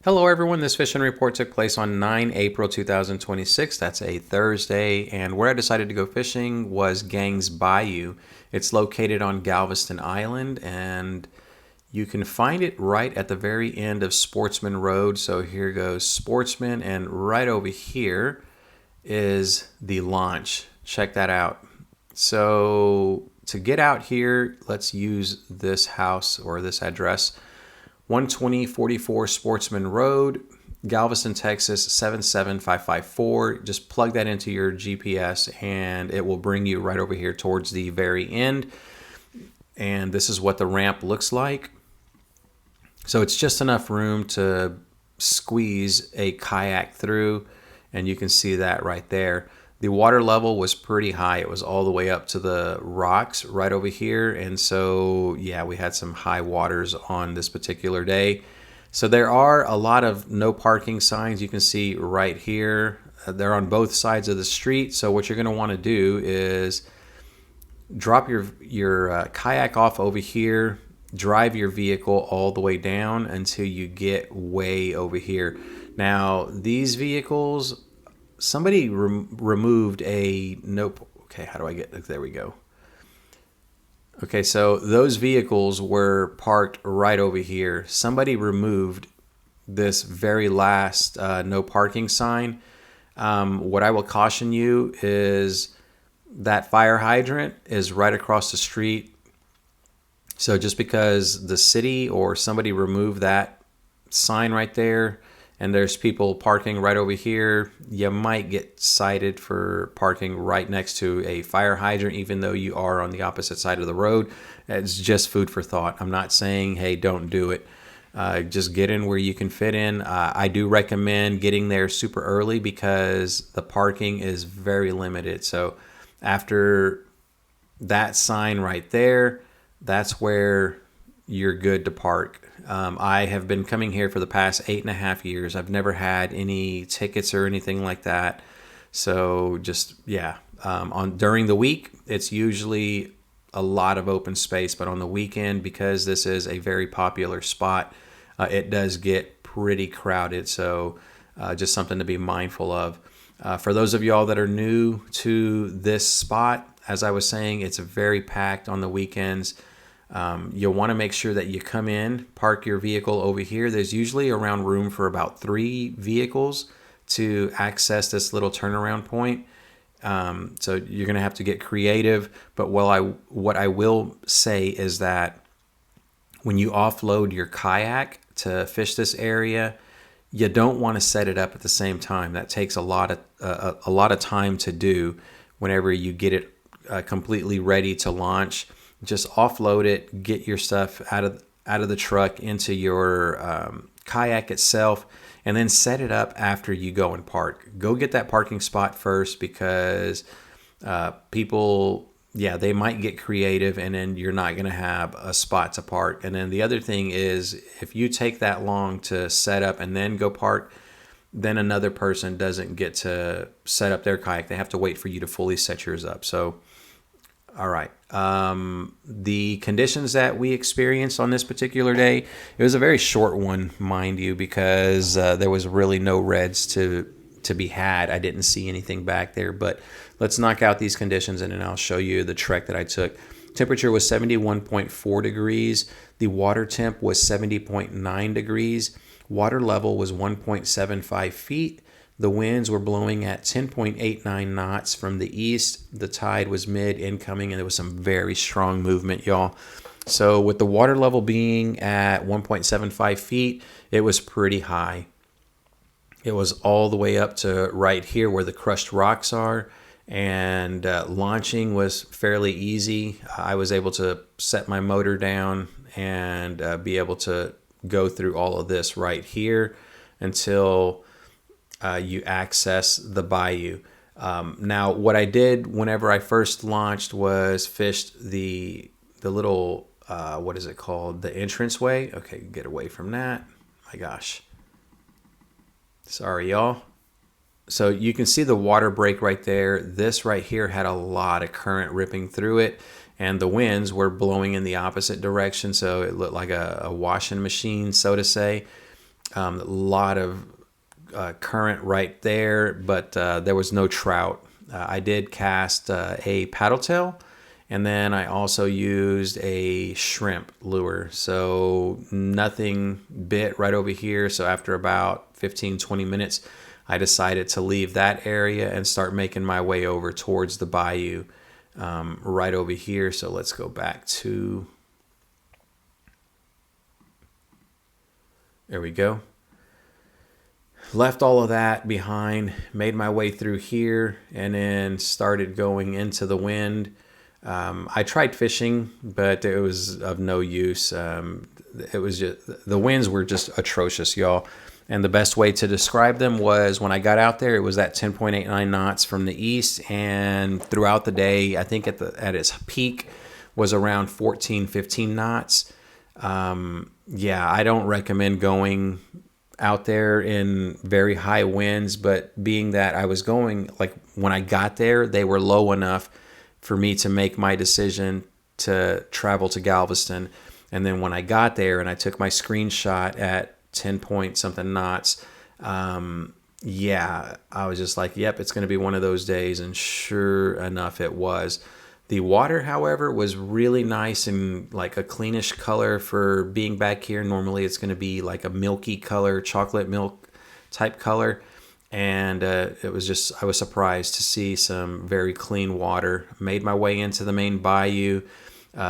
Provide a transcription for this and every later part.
Hello everyone, this fishing report took place on 9 April 2026. That's a Thursday, and where I decided to go fishing was Gang's Bayou. It's located on Galveston Island, and you can find it right at the very end of Sportsman Road. So here goes Sportsman, and right over here is the launch. Check that out. So to get out here, let's use this house or this address. 12044 Sportsman Road, Galveston, Texas 77554. Just plug that into your GPS and it will bring you right over here towards the very end. And this is what the ramp looks like. So it's just enough room to squeeze a kayak through, and you can see that right there. The water level was pretty high. It was all the way up to the rocks right over here. And so, yeah, we had some high waters on this particular day. So there are a lot of no parking signs you can see right here. They're on both sides of the street. So what you're going to want to do is drop your kayak off over here, drive your vehicle all the way down until you get way over here. Now, these vehicles, somebody removed a nope. Okay, how do I get there? We go. Okay, so those vehicles were parked right over here. Somebody removed this very last no parking sign. What I will caution you is that fire hydrant is right across the street. So just because the city or somebody removed that sign right there, and there's people parking right over here, you might get cited for parking right next to a fire hydrant, even though you are on the opposite side of the road. It's just food for thought. I'm not saying, hey, don't do it. Just get in where you can fit in. I do recommend getting there super early because the parking is very limited. So after that sign right there, that's where you're good to park. I have been coming here for the past 8.5 years. I've never had any tickets or anything like that. So just, yeah, during the week, it's usually a lot of open space, but on the weekend, because this is a very popular spot, it does get pretty crowded. So just something to be mindful of. For those of y'all that are new to this spot, as I was saying, it's very packed on the weekends. You'll want to make sure that you come in, park your vehicle over here. There's usually around room for about 3 vehicles to access this little turnaround point. So you're going to have to get creative. But what I will say is that when you offload your kayak to fish this area, you don't want to set it up at the same time. That takes a lot of time to do. Whenever you get it completely ready to launch, just offload it, get your stuff out of the truck into your kayak itself, and then set it up after you go and park. Go get that parking spot first, because people, yeah, they might get creative, and then you're not going to have a spot to park. And then the other thing is, if you take that long to set up and then go park, then another person doesn't get to set up their kayak. They have to wait for you to fully set yours up. So, all right. The conditions that we experienced on this particular day, it was a very short one, mind you, because there was really no reds to be had. I didn't see anything back there, but let's knock out these conditions and then I'll show you the trek that I took. Temperature was 71.4 degrees. The water temp was 70.9 degrees. Water level was 1.75 feet. The winds were blowing at 10.89 knots from the east. The tide was mid-incoming, and there was some very strong movement, y'all. So with the water level being at 1.75 feet, it was pretty high. It was all the way up to right here where the crushed rocks are, and launching was fairly easy. I was able to set my motor down and be able to go through all of this right here until you access the bayou. Now, what I did whenever I first launched was fished the little, what is it called? The entranceway. Okay, get away from that. My gosh. Sorry, y'all. So you can see the water break right there. This right here had a lot of current ripping through it, and the winds were blowing in the opposite direction, so it looked like a washing machine, so to say. A lot of current right there, but there was no trout. I did cast a paddle tail, and then I also used a shrimp lure. So nothing bit right over here. So after about 15-20 minutes, I decided to leave that area and start making my way over towards the bayou right over here. So let's go back to, there we go. Left all of that behind, made my way through here, and then started going into the wind. I tried fishing, but it was of no use. It was just, the winds were just atrocious, y'all. And the best way to describe them was when I got out there, it was at 10.89 knots from the east, and throughout the day, I think at its peak was around 14-15 knots. Yeah, I don't recommend going out there in very high winds, but being that I was going, like when I got there, they were low enough for me to make my decision to travel to Galveston. And then when I got there and I took my screenshot at 10 point something knots, yeah, I was just like, yep, it's going to be one of those days. And sure enough, it was. The water, however, was really nice and like a cleanish color for being back here. Normally it's going to be like a milky color, chocolate milk type color. And it was just, I was surprised to see some very clean water. Made my way into the main bayou.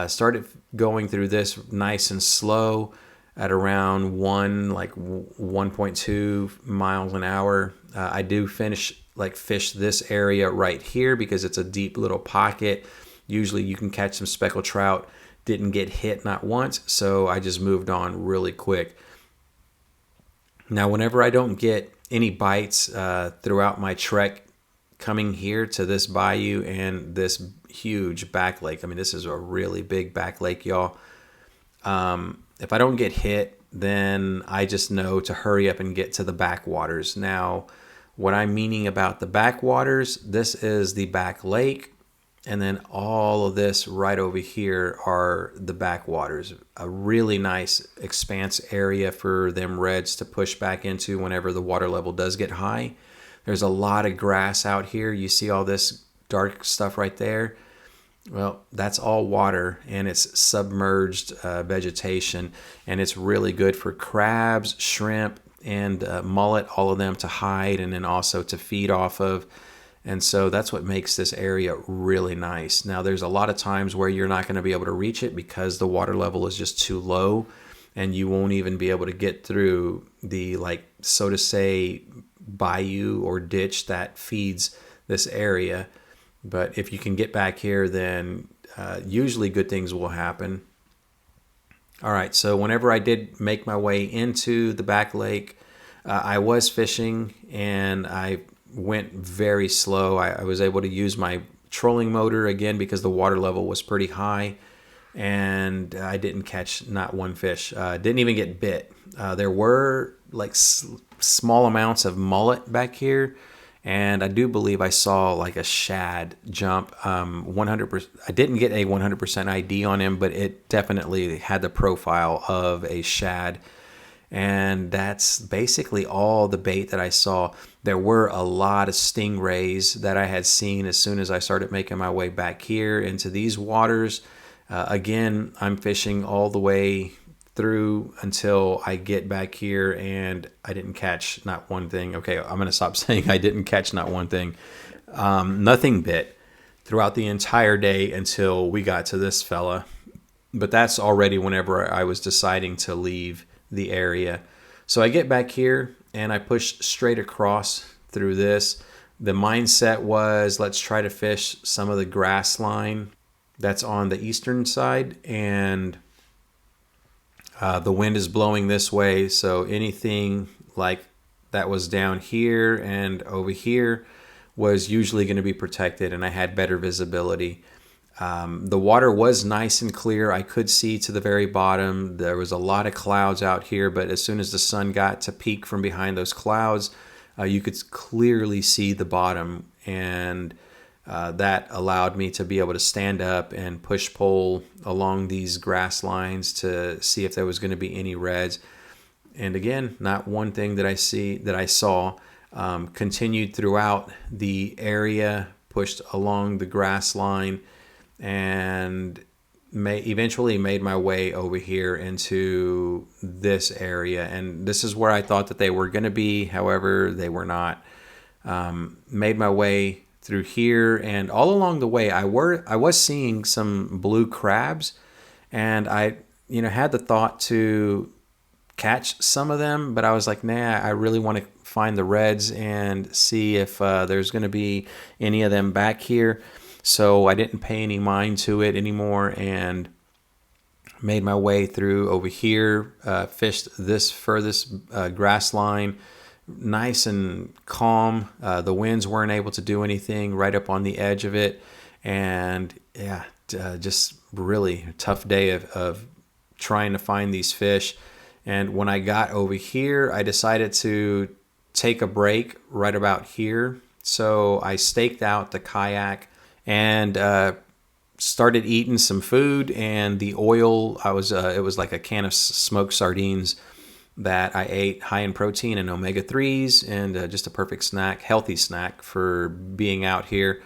Started going through this nice and slow at around 1.2 miles an hour. I do fish this area right here because it's a deep little pocket. Usually you can catch some speckled trout. Didn't get hit not once, so I just moved on really quick. Now, whenever I don't get any bites throughout my trek coming here to this bayou and this huge back lake, I mean, this is a really big back lake, y'all. If I don't get hit, then I just know to hurry up and get to the backwaters. Now, what I'm meaning about the backwaters, this is the back lake. And then all of this right over here are the backwaters. A really nice expanse area for them reds to push back into whenever the water level does get high. There's a lot of grass out here. You see all this dark stuff right there? Well, that's all water, and it's submerged vegetation. And it's really good for crabs, shrimp, and mullet, all of them to hide and then also to feed off of. And so that's what makes this area really nice. Now, there's a lot of times where you're not going to be able to reach it because the water level is just too low, and you won't even be able to get through the, like, so to say, bayou or ditch that feeds this area. But if you can get back here, then usually good things will happen. All right, so whenever I did make my way into the back lake, I was fishing, and I went very slow. I was able to use my trolling motor again because the water level was pretty high, and I didn't catch not one fish. Didn't even get bit. There were like small amounts of mullet back here, and I do believe I saw like a shad jump. 100%. I didn't get a 100% ID on him, but it definitely had the profile of a shad. And that's basically all the bait that I saw. There were a lot of stingrays that I had seen as soon as I started making my way back here into these waters. Again, I'm fishing all the way through until I get back here, and I didn't catch not one thing. Okay, I'm going to stop saying I didn't catch not one thing. Nothing bit throughout the entire day until we got to this fella. But that's already whenever I was deciding to leave the area. So I get back here and I push straight across through this. The mindset was, let's try to fish some of the grass line that's on the eastern side, and the wind is blowing this way, so anything like that was down here and over here was usually going to be protected, and I had better visibility. The water was nice and clear. I could see to the very bottom. There was a lot of clouds out here, but as soon as the sun got to peek from behind those clouds, you could clearly see the bottom, and that allowed me to be able to stand up and push pole along these grass lines to see if there was going to be any reds. And again, not one thing that I saw. Continued throughout the area, pushed along the grass line, and eventually made my way over here into this area. And this is where I thought that they were going to be. However, they were not. Made my way through here, and all along the way, I was seeing some blue crabs, and I had the thought to catch some of them, but I was like, nah, I really want to find the reds and see if there's going to be any of them back here. So I didn't pay any mind to it anymore and made my way through over here, fished this furthest grass line, nice and calm. The winds weren't able to do anything right up on the edge of it. And yeah, just really a tough day of trying to find these fish. And when I got over here, I decided to take a break right about here. So I staked out the kayak and started eating some food. And the oil, it was like a can of smoked sardines that I ate, high in protein and omega-3s, and just a perfect snack, healthy snack for being out here.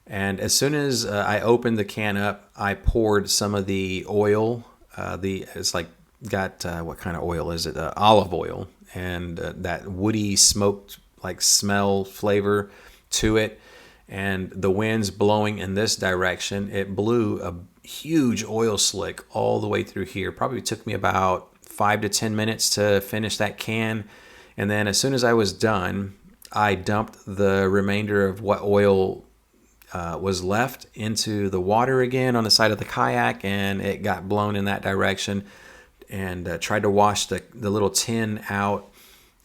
And as soon as I opened the can up, I poured some of the oil. It's like got what kind of oil is it? Olive oil, and that woody smoked like smell flavor to it. And the wind's blowing in this direction. It blew a huge oil slick all the way through here. Probably took me about 5 to 10 minutes to finish that can. And then as soon as I was done, I dumped the remainder of what oil was left into the water again on the side of the kayak, and it got blown in that direction. And tried to wash the little tin out,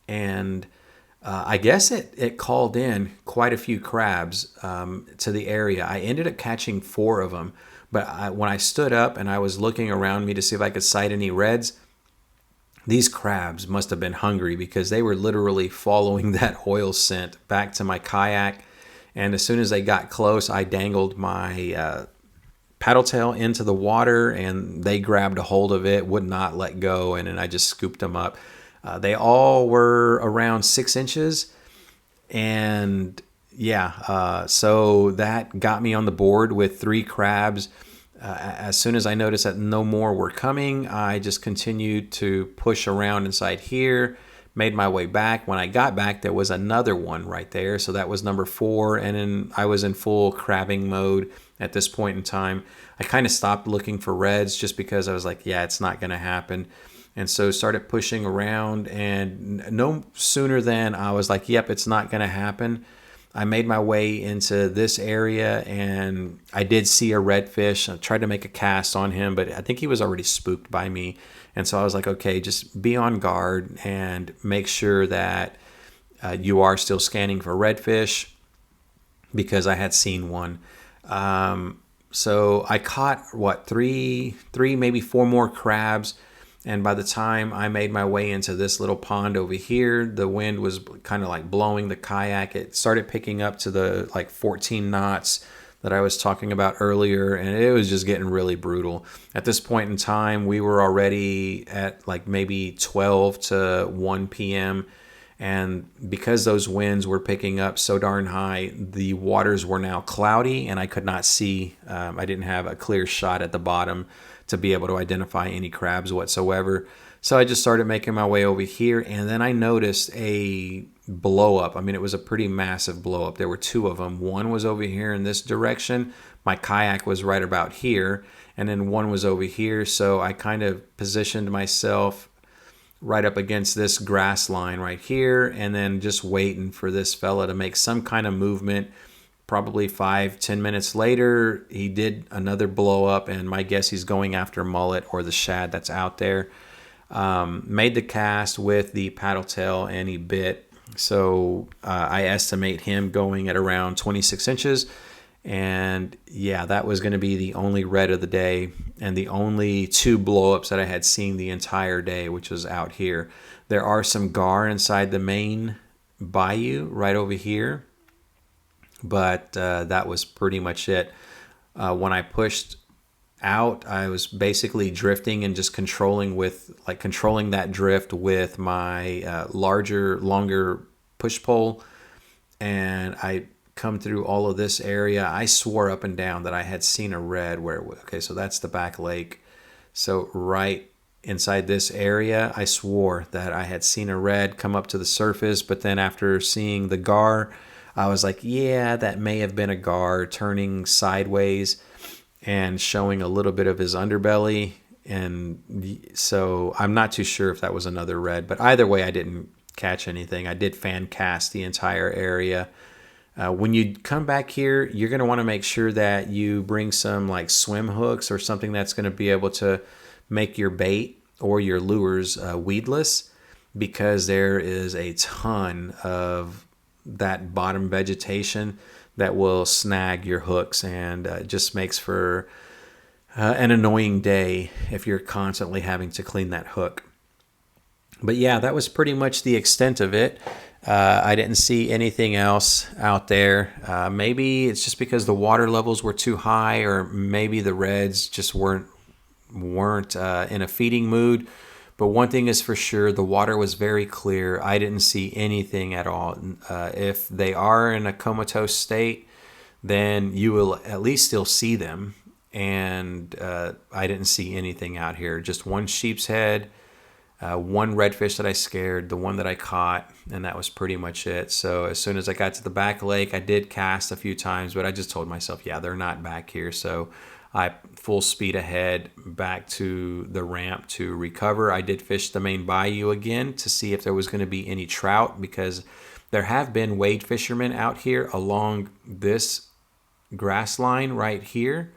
and I guess it called in quite a few crabs to the area. I ended up catching 4 of them, but when I stood up and I was looking around me to see if I could sight any reds, these crabs must have been hungry because they were literally following that oil scent back to my kayak. And as soon as they got close, I dangled my paddle tail into the water, and they grabbed a hold of it, would not let go, and then I just scooped them up. They all were around 6 inches, and yeah, so that got me on the board with 3 crabs. As soon as I noticed that no more were coming, I just continued to push around inside here, made my way back. When I got back, there was another one right there, so that was number 4, and then I was in full crabbing mode at this point in time. I kind of stopped looking for reds just because I was like, yeah, it's not going to happen. And so started pushing around, and no sooner than I was like, yep, it's not going to happen, I made my way into this area, and I did see a redfish. I tried to make a cast on him, but I think he was already spooked by me. And so I was like, okay, just be on guard and make sure that you are still scanning for redfish, because I had seen one. So I caught, 3, maybe 4 more crabs. And by the time I made my way into this little pond over here, the wind was kind of like blowing the kayak. It started picking up to the like 14 knots that I was talking about earlier, and it was just getting really brutal. At this point in time, we were already at like maybe 12 to 1 p.m., and because those winds were picking up so darn high, the waters were now cloudy, and I could not see. I didn't have a clear shot at the bottom to be able to identify any crabs whatsoever. So I just started making my way over here, and then I noticed a blow up. I mean, it was a pretty massive blow up. There were 2 of them. One was over here in this direction. My kayak was right about here, and then one was over here. So I kind of positioned myself right up against this grass line right here, and then just waiting for this fella to make some kind of movement. Probably 5-10 minutes later, he did another blow up, and my guess he's going after mullet or the shad that's out there. Made the cast with the paddle tail, and he bit. So I estimate him going at around 26 inches. And yeah, that was going to be the only red of the day, and the only 2 blow-ups that I had seen the entire day, which was out here. There are some gar inside the main bayou right over here, but that was pretty much it. When I pushed out. I was basically drifting and just controlling that drift with my longer push pole. And I come through all of this area. I swore up and down that I had seen a red okay, so that's the back lake. So right inside this area, I swore that I had seen a red come up to the surface. But then after seeing the gar, I was like, yeah, that may have been a gar turning sideways and showing a little bit of his underbelly. And so I'm not too sure if that was another red, but either way, I didn't catch anything. I did fan cast the entire area. When you come back here, you're going to want to make sure that you bring some like swim hooks or something that's going to be able to make your bait or your lures weedless, because there is a ton of that bottom vegetation that will snag your hooks, and just makes for an annoying day if you're constantly having to clean that hook. But yeah, that was pretty much the extent of it. I didn't see anything else out there. Maybe it's just because the water levels were too high, or maybe the reds just weren't in a feeding mood. But one thing is for sure, the water was very clear. I didn't see anything at all. If they are in a comatose state, then you will at least still see them. And I didn't see anything out here. Just one sheep's head, one redfish that I scared, the one that I caught, and that was pretty much it. So as soon as I got to the back lake, I did cast a few times, but I just told myself, yeah, they're not back here. So I full speed ahead back to the ramp to recover. I did fish the main bayou again to see if there was going to be any trout, because there have been wade fishermen out here along this grass line right here.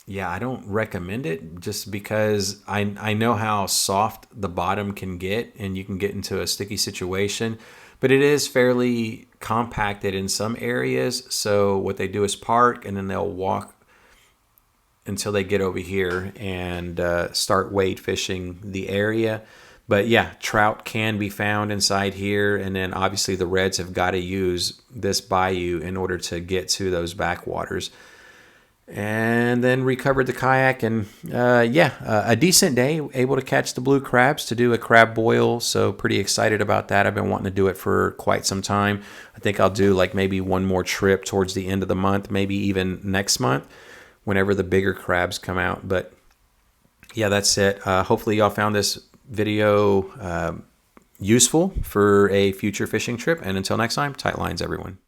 Yeah, I don't recommend it, just because I know how soft the bottom can get and you can get into a sticky situation, but it is fairly compacted in some areas. So what they do is park, and then they'll walk until they get over here and start wade fishing the area. But yeah, trout can be found inside here, and then obviously the reds have got to use this bayou in order to get to those backwaters. And then recovered the kayak, and a decent day, able to catch the blue crabs to do a crab boil. So pretty excited about that. I've been wanting to do it for quite some time. I think I'll do like maybe one more trip towards the end of the month, maybe even next month, whenever the bigger crabs come out. But yeah, that's it. Hopefully y'all found this video useful for a future fishing trip. And until next time, tight lines, everyone.